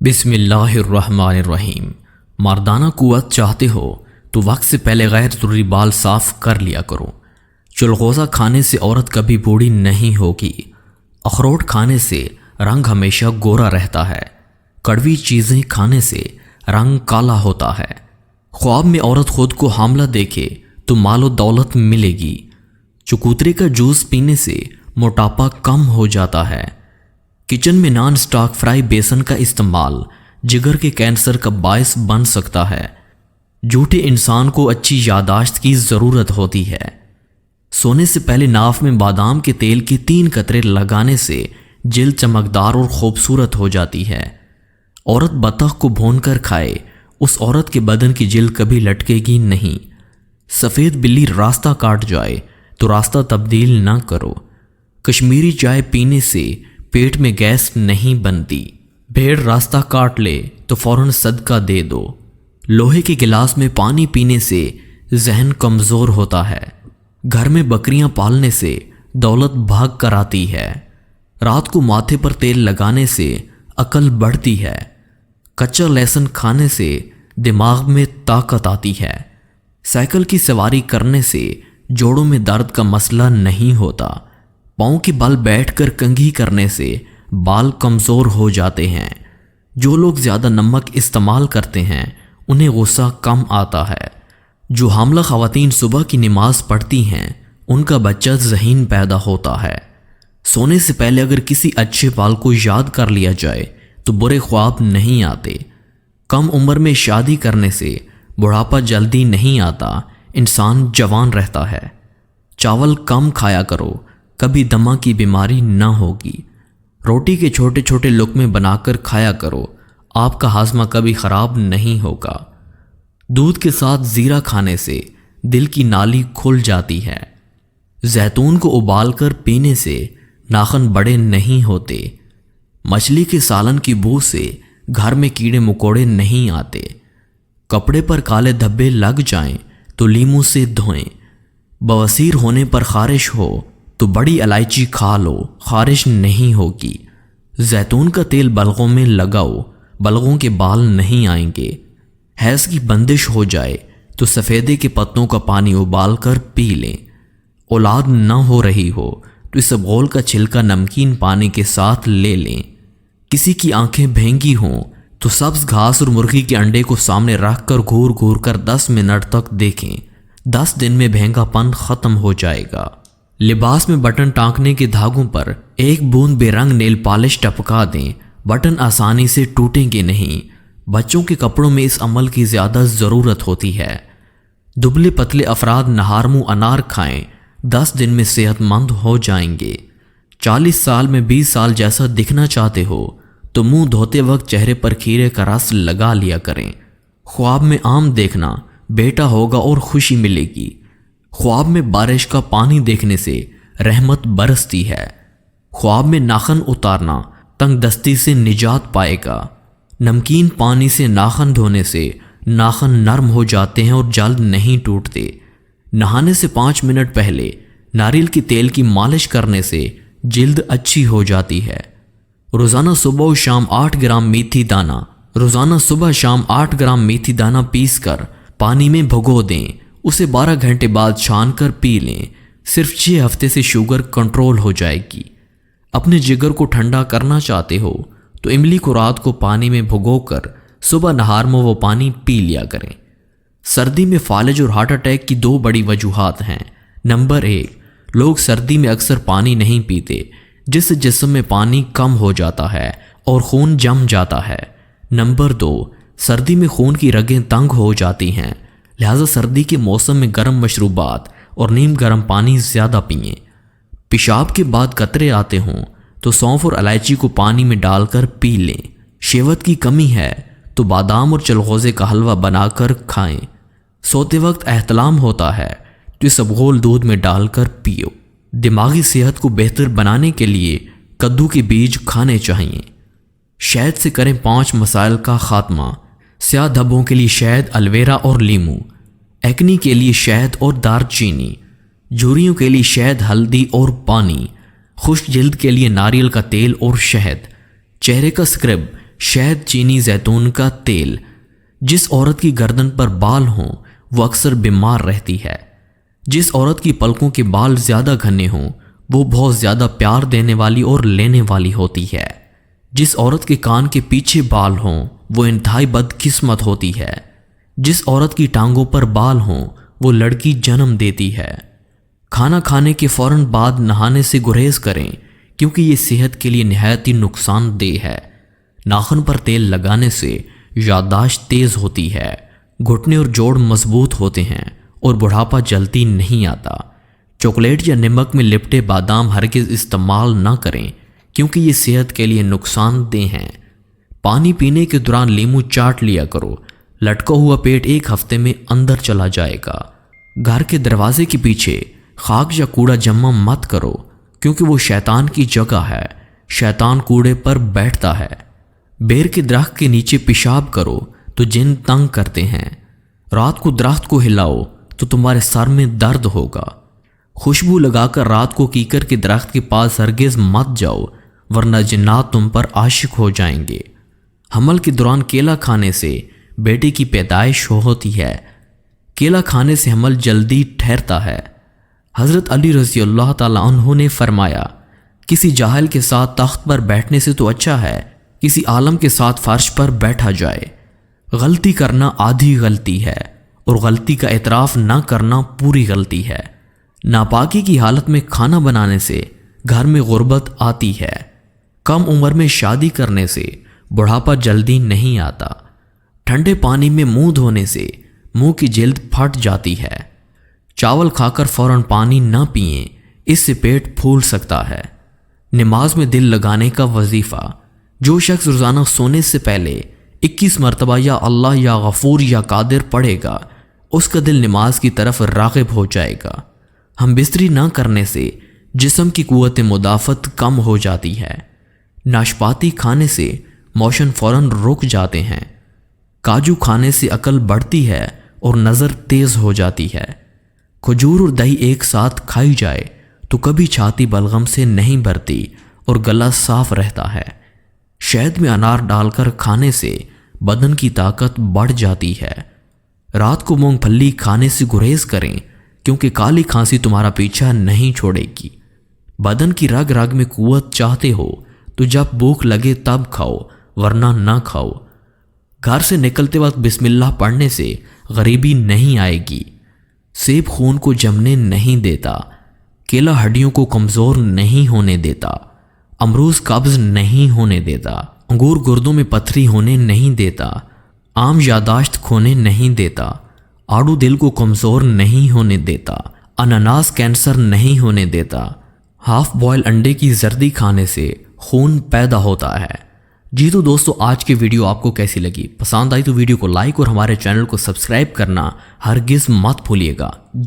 بسم اللہ الرحمن الرحیم۔ مردانہ قوت چاہتے ہو تو وقت سے پہلے غیر ضروری بال صاف کر لیا کرو۔ چلغوزہ کھانے سے عورت کبھی بوڑھی نہیں ہوگی۔ اخروٹ کھانے سے رنگ ہمیشہ گورا رہتا ہے۔ کڑوی چیزیں کھانے سے رنگ کالا ہوتا ہے۔ خواب میں عورت خود کو حاملہ دیکھے تو مال و دولت ملے گی۔ چکوترے کا جوس پینے سے موٹاپا کم ہو جاتا ہے۔ کچن میں نان سٹاک فرائی بیسن کا استعمال جگر کے کینسر کا باعث بن سکتا ہے۔ جھوٹے انسان کو اچھی یادداشت کی ضرورت ہوتی ہے۔ سونے سے پہلے ناف میں بادام کے تیل کے 3 قطرے لگانے سے جلد چمکدار اور خوبصورت ہو جاتی ہے۔ عورت بطخ کو بھون کر کھائے، اس عورت کے بدن کی جلد کبھی لٹکے گی نہیں۔ سفید بلی راستہ کاٹ جائے تو راستہ تبدیل نہ کرو۔ کشمیری چائے پینے سے پیٹ میں گیس نہیں بنتی۔ بھیڑ راستہ کاٹ لے تو فوراً صدقہ دے دو۔ لوہے کے گلاس میں پانی پینے سے ذہن کمزور ہوتا ہے۔ گھر میں بکریاں پالنے سے دولت بھاگ کر آتی ہے۔ رات کو ماتھے پر تیل لگانے سے عقل بڑھتی ہے۔ کچا لہسن کھانے سے دماغ میں طاقت آتی ہے۔ سائیکل کی سواری کرنے سے جوڑوں میں درد کا مسئلہ نہیں ہوتا۔ پاؤں کے بل بیٹھ کر کنگھی کرنے سے بال کمزور ہو جاتے ہیں۔ جو لوگ زیادہ نمک استعمال کرتے ہیں انہیں غصہ کم آتا ہے۔ جو حاملہ خواتین صبح کی نماز پڑھتی ہیں ان کا بچہ ذہین پیدا ہوتا ہے۔ سونے سے پہلے اگر کسی اچھے پال کو یاد کر لیا جائے تو برے خواب نہیں آتے۔ کم عمر میں شادی کرنے سے بڑھاپا جلدی نہیں آتا، انسان جوان رہتا ہے۔ چاول کم کھایا کرو، کبھی دمہ کی بیماری نہ ہوگی۔ روٹی کے چھوٹے چھوٹے لقمے بنا کر کھایا کرو، آپ کا ہاضمہ کبھی خراب نہیں ہوگا۔ دودھ کے ساتھ زیرہ کھانے سے دل کی نالی کھل جاتی ہے۔ زیتون کو ابال کر پینے سے ناخن بڑے نہیں ہوتے۔ مچھلی کے سالن کی بو سے گھر میں کیڑے مکوڑے نہیں آتے۔ کپڑے پر کالے دھبے لگ جائیں تو لیموں سے دھوئیں۔ بواسیر ہونے پر خارش ہو تو بڑی الائچی کھا لو، خارش نہیں ہوگی۔ زیتون کا تیل بلغوں میں لگاؤ، بلغوں کے بال نہیں آئیں گے۔ حیض کی بندش ہو جائے تو سفیدے کے پتوں کا پانی ابال کر پی لیں۔ اولاد نہ ہو رہی ہو تو اسبغول کا چھلکا نمکین پانی کے ساتھ لے لیں۔ کسی کی آنکھیں بھینگی ہوں تو سبز گھاس اور مرغی کے انڈے کو سامنے رکھ کر گھور گھور کر 10 منٹ تک دیکھیں۔ 10 دن میں بھینگا پن ختم ہو جائے گا۔ لباس میں بٹن ٹانکنے کے دھاگوں پر 1 بوند بے رنگ نیل پالش ٹپکا دیں، بٹن آسانی سے ٹوٹیں گے نہیں۔ بچوں کے کپڑوں میں اس عمل کی زیادہ ضرورت ہوتی ہے۔ دبلے پتلے افراد نہار منہ انار کھائیں، 10 دن میں صحت مند ہو جائیں گے۔ 40 سال میں 20 سال جیسا دکھنا چاہتے ہو تو منہ دھوتے وقت چہرے پر کھیرے کا رس لگا لیا کریں۔ خواب میں آم دیکھنا، بیٹا ہوگا اور خوشی ملے گی۔ خواب میں بارش کا پانی دیکھنے سے رحمت برستی ہے۔ خواب میں ناخن اتارنا تنگ دستی سے نجات پائے گا۔ نمکین پانی سے ناخن دھونے سے ناخن نرم ہو جاتے ہیں اور جلد نہیں ٹوٹتے۔ نہانے سے 5 منٹ پہلے ناریل کے تیل کی مالش کرنے سے جلد اچھی ہو جاتی ہے۔ روزانہ صبح و شام 8 گرام میتھی دانہ پیس کر پانی میں بھگو دیں، اسے 12 گھنٹے بعد چھان کر پی لیں۔ صرف 6 ہفتے سے شوگر کنٹرول ہو جائے گی۔ اپنے جگر کو ٹھنڈا کرنا چاہتے ہو تو املی کو رات کو پانی میں بھگو کر صبح نہار میں وہ پانی پی لیا کریں۔ سردی میں فالج اور ہارٹ اٹیک کی 2 بڑی وجوہات ہیں۔ نمبر 1، لوگ سردی میں اکثر پانی نہیں پیتے، جس سے جسم میں پانی کم ہو جاتا ہے اور خون جم جاتا ہے۔ نمبر 2، سردی میں خون کی رگیں تنگ ہو جاتی ہیں، لہذا سردی کے موسم میں گرم مشروبات اور نیم گرم پانی زیادہ پئیں۔ پیشاب کے بعد قطرے آتے ہوں تو سونف اور الائچی کو پانی میں ڈال کر پی لیں۔ شہوت کی کمی ہے تو بادام اور چلغوزے کا حلوہ بنا کر کھائیں۔ سوتے وقت احتلام ہوتا ہے تو اسبغول دودھ میں ڈال کر پیو۔ دماغی صحت کو بہتر بنانے کے لیے کدو کے بیج کھانے چاہیے۔ شہد سے کریں 5 مسائل کا خاتمہ۔ سیاہ دھبوں کے لیے شہد، الویرا اور لیمو۔ ایکنی کے لیے شہد اور دار چینی۔ جھریوں کے لیے شہد، ہلدی اور پانی۔ خشک جلد کے لیے ناریل کا تیل اور شہد۔ چہرے کا سکرب شہد، چینی، زیتون کا تیل۔ جس عورت کی گردن پر بال ہوں وہ اکثر بیمار رہتی ہے۔ جس عورت کی پلکوں کے بال زیادہ گھنے ہوں وہ بہت زیادہ پیار دینے والی اور لینے والی ہوتی ہے۔ جس عورت کے کان کے پیچھے بال ہوں وہ انتہائی بدقسمت ہوتی ہے۔ جس عورت کی ٹانگوں پر بال ہوں وہ لڑکی جنم دیتی ہے۔ کھانا کھانے کے فوراً بعد نہانے سے گریز کریں کیونکہ یہ صحت کے لیے نہایت ہی نقصان دہ ہے۔ ناخن پر تیل لگانے سے یادداشت تیز ہوتی ہے، گھٹنے اور جوڑ مضبوط ہوتے ہیں اور بڑھاپا جلدی نہیں آتا۔ چاکلیٹ یا نمک میں لپٹے بادام ہرگز استعمال نہ کریں کیونکہ یہ صحت کے لیے نقصان دہ ہیں۔ پانی پینے کے دوران لیموں چاٹ لیا کرو، لٹکا ہوا پیٹ ایک ہفتے میں اندر چلا جائے گا۔ گھر کے دروازے کے پیچھے خاک یا کوڑا جمع مت کرو کیونکہ وہ شیطان کی جگہ ہے، شیطان کوڑے پر بیٹھتا ہے۔ بیر کے درخت کے نیچے پیشاب کرو تو جن تنگ کرتے ہیں۔ رات کو درخت کو ہلاؤ تو تمہارے سر میں درد ہوگا۔ خوشبو لگا کر رات کو کیکر کے درخت کے پاس ہرگز مت جاؤ ورنہ جنات تم پر عاشق ہو جائیں گے۔ حمل کے دوران کیلا کھانے سے بیٹے کی پیدائش ہوتی ہے۔ کیلا کھانے سے حمل جلدی ٹھہرتا ہے۔ حضرت علی رضی اللہ تعالیٰ عنہ نے فرمایا، کسی جاہل کے ساتھ تخت پر بیٹھنے سے تو اچھا ہے کسی عالم کے ساتھ فرش پر بیٹھا جائے۔ غلطی کرنا آدھی غلطی ہے اور غلطی کا اعتراف نہ کرنا پوری غلطی ہے۔ ناپاکی کی حالت میں کھانا بنانے سے گھر میں غربت آتی ہے۔ کم عمر میں شادی کرنے سے بڑھاپا جلدی نہیں آتا۔ ٹھنڈے پانی میں منہ دھونے سے منہ کی جلد پھٹ جاتی ہے۔ چاول کھا کر فوراً پانی نہ پئیں، اس سے پیٹ پھول سکتا ہے۔ نماز میں دل لگانے کا وظیفہ۔ جو شخص روزانہ سونے سے پہلے 21 مرتبہ یا اللہ یا غفور یا قادر پڑھے گا اس کا دل نماز کی طرف راغب ہو جائے گا۔ ہم بستری نہ کرنے سے جسم کی قوت مدافعت کم ہو جاتی ہے۔ ناشپاتی کھانے سے موشن فوراً رک جاتے ہیں۔ کاجو کھانے سے عقل بڑھتی ہے اور نظر تیز ہو جاتی ہے۔ کھجور اور دہی ایک ساتھ کھائی جائے تو کبھی چھاتی بلغم سے نہیں بھرتی اور گلا صاف رہتا ہے۔ شہد میں انار ڈال کر کھانے سے بدن کی طاقت بڑھ جاتی ہے۔ رات کو مونگ پھلی کھانے سے گریز کریں کیونکہ کالی کھانسی تمہارا پیچھا نہیں چھوڑے گی۔ بدن کی رگ رگ میں قوت چاہتے ہو تو جب بھوک لگے تب کھاؤ ورنہ نہ کھاؤ۔ گھر سے نکلتے وقت بسم اللہ پڑھنے سے غریبی نہیں آئے گی۔ سیب خون کو جمنے نہیں دیتا۔ کیلا ہڈیوں کو کمزور نہیں ہونے دیتا۔ امروز قبض نہیں ہونے دیتا۔ انگور گردوں میں پتھری ہونے نہیں دیتا۔ آم یادداشت کھونے نہیں دیتا۔ آڑو دل کو کمزور نہیں ہونے دیتا۔ اناناس کینسر نہیں ہونے دیتا۔ ہاف بوائل انڈے کی زردی کھانے سے خون پیدا ہوتا ہے۔ جی تو دوستو، آج کی ویڈیو آپ کو کیسی لگی؟ پسند آئی تو ویڈیو کو لائک اور ہمارے چینل کو سبسکرائب کرنا ہرگز مت بھولیے گا۔